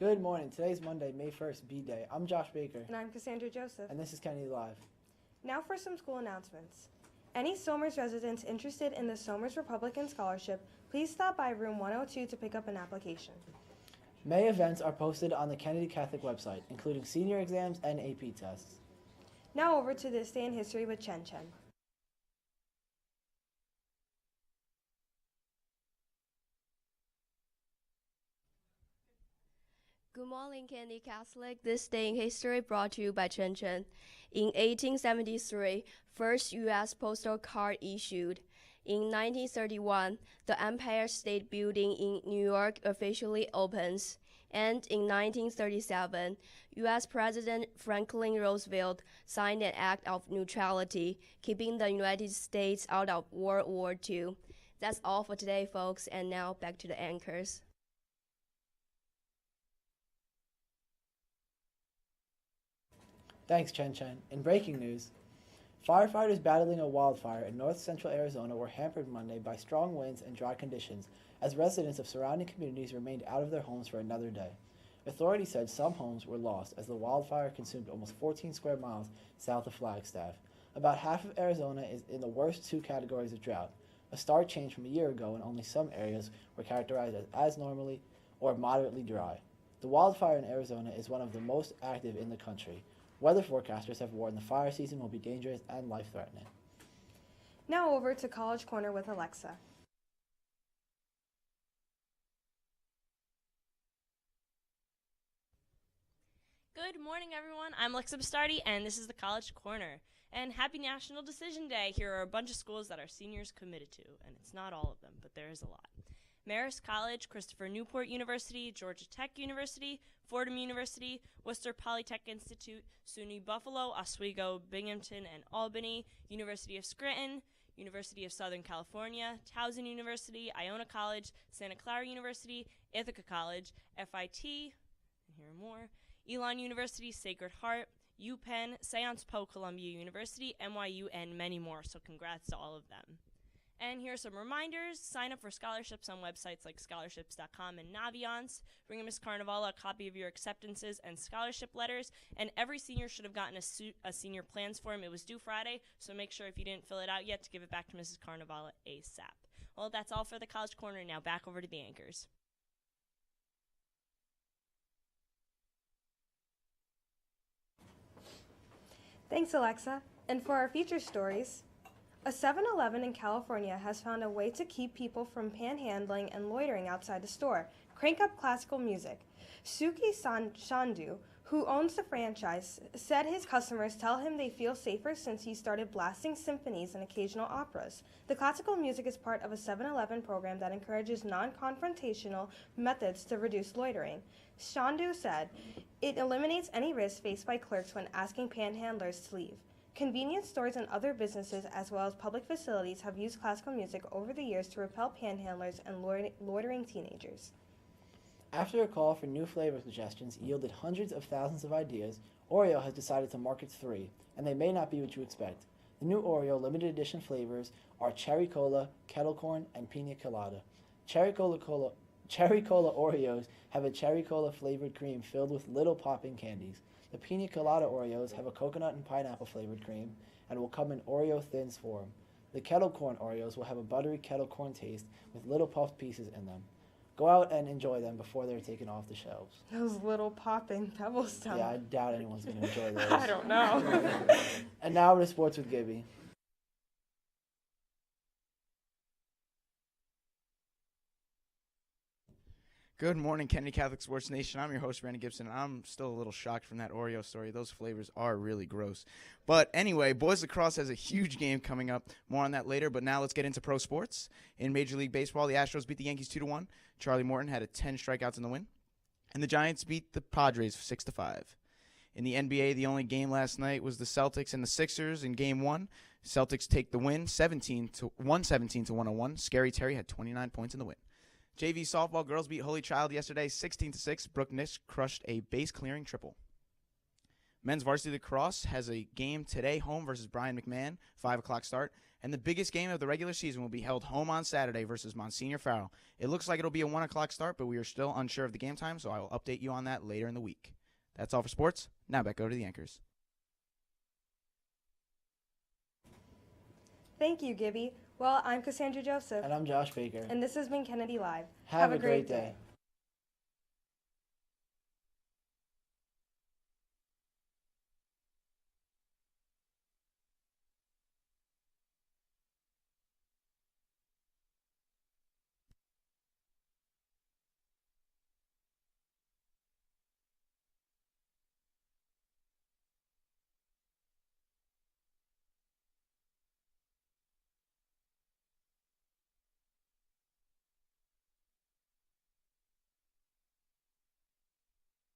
Good morning. Today's Monday, May 1st, B-Day. I'm Josh Baker. And I'm Cassandra Joseph. And this is Kennedy Live. Now for some school announcements. Any Somers residents interested in the Somers Republican Scholarship, please stop by room 102 to pick up an application. May events are posted on the Kennedy Catholic website, including senior exams and AP tests. Now over to This Day in History with Chen. Good morning, Kennedy Catholic. This Day in History brought to you by Chen. In 1873, first U.S. postal card issued. In 1931, the Empire State Building in New York officially opens. And in 1937, U.S. President Franklin Roosevelt signed an act of neutrality, keeping the United States out of World War II. That's all for today, folks, and now back to the anchors. Thanks, Chen. In breaking news, firefighters battling a wildfire in north-central Arizona were hampered Monday by strong winds and dry conditions as residents of surrounding communities remained out of their homes for another day. Authorities said some homes were lost as the wildfire consumed almost 14 square miles south of Flagstaff. About half of Arizona is in the worst two categories of drought, a stark change from a year ago when only some areas were characterized as normally or moderately dry. The wildfire in Arizona is one of the most active in the country. Weather forecasters have warned the fire season will be dangerous and life-threatening. Now over to College Corner with Alexa. Good morning, everyone. I'm Alexa Bastardi, and this is the College Corner. And happy National Decision Day. Here are a bunch of schools that our seniors committed to, and it's not all of them, but there is a lot. Marist College, Christopher Newport University, Georgia Tech University, Fordham University, Worcester Polytech Institute, SUNY Buffalo, Oswego, Binghamton, and Albany, University of Scranton, University of Southern California, Towson University, Iona College, Santa Clara University, Ithaca College, FIT, and here are more, Elon University, Sacred Heart, UPenn, Seance Po Columbia University, NYU, and many more, so congrats to all of them. And here are some reminders. Sign up for scholarships on websites like scholarships.com and Naviance. Bring Miss Carnivale a copy of your acceptances and scholarship letters. And every senior should have gotten a senior plans form. It was due Friday, so make sure if you didn't fill it out yet to give it back to Mrs. Carnivale ASAP. Well, that's all for the College Corner. Now back over to the anchors. Thanks, Alexa. And for our feature stories, a 7-Eleven in California has found a way to keep people from panhandling and loitering outside the store. Crank up classical music. Suki Shandu, who owns the franchise, said his customers tell him they feel safer since he started blasting symphonies and occasional operas. The classical music is part of a 7-Eleven program that encourages non-confrontational methods to reduce loitering. Shandu said, "It eliminates any risk faced by clerks when asking panhandlers to leave." Convenience stores and other businesses, as well as public facilities, have used classical music over the years to repel panhandlers and loitering teenagers. After a call for new flavor suggestions yielded hundreds of thousands of ideas, Oreo has decided to market 3, and they may not be what you expect. The new Oreo limited edition flavors are Cherry Cola, Kettle Corn, and Pina Colada. Cherry Cola Oreos have a cherry cola flavored cream filled with little popping candies. The Pina Colada Oreos have a coconut and pineapple flavored cream and will come in Oreo Thins form. The Kettle Corn Oreos will have a buttery kettle corn taste with little puffed pieces in them. Go out and enjoy them before they're taken off the shelves. Those little popping pebbles sound. Yeah, I doubt anyone's going to enjoy those. I don't know. And now to sports with Gibby. Good morning, Kennedy Catholic Sports Nation. I'm your host, Randy Gibson, and I'm still a little shocked from that Oreo story. Those flavors are really gross. But anyway, boys lacrosse has a huge game coming up. More on that later, but now let's get into pro sports. In Major League Baseball, the Astros beat the Yankees 2-1. Charlie Morton had 10 strikeouts in the win. And the Giants beat the Padres 6-5. In the NBA, the only game last night was the Celtics and the Sixers in Game 1. Celtics take the win, 117-101. Scary Terry had 29 points in the win. JV softball girls beat Holy Child yesterday 16-6. Brooke Nish crushed a base-clearing triple. Men's varsity lacrosse has a game today, home versus Brian McMahon, 5 o'clock start. And the biggest game of the regular season will be held home on Saturday versus Monsignor Farrell. It looks like it'll be a 1 o'clock start, but we are still unsure of the game time, so I will update you on that later in the week. That's all for sports. Now back over to the anchors. Thank you, Gibby. Well, I'm Cassandra Joseph. And I'm Josh Baker. And this has been Kennedy Live. Have a great day.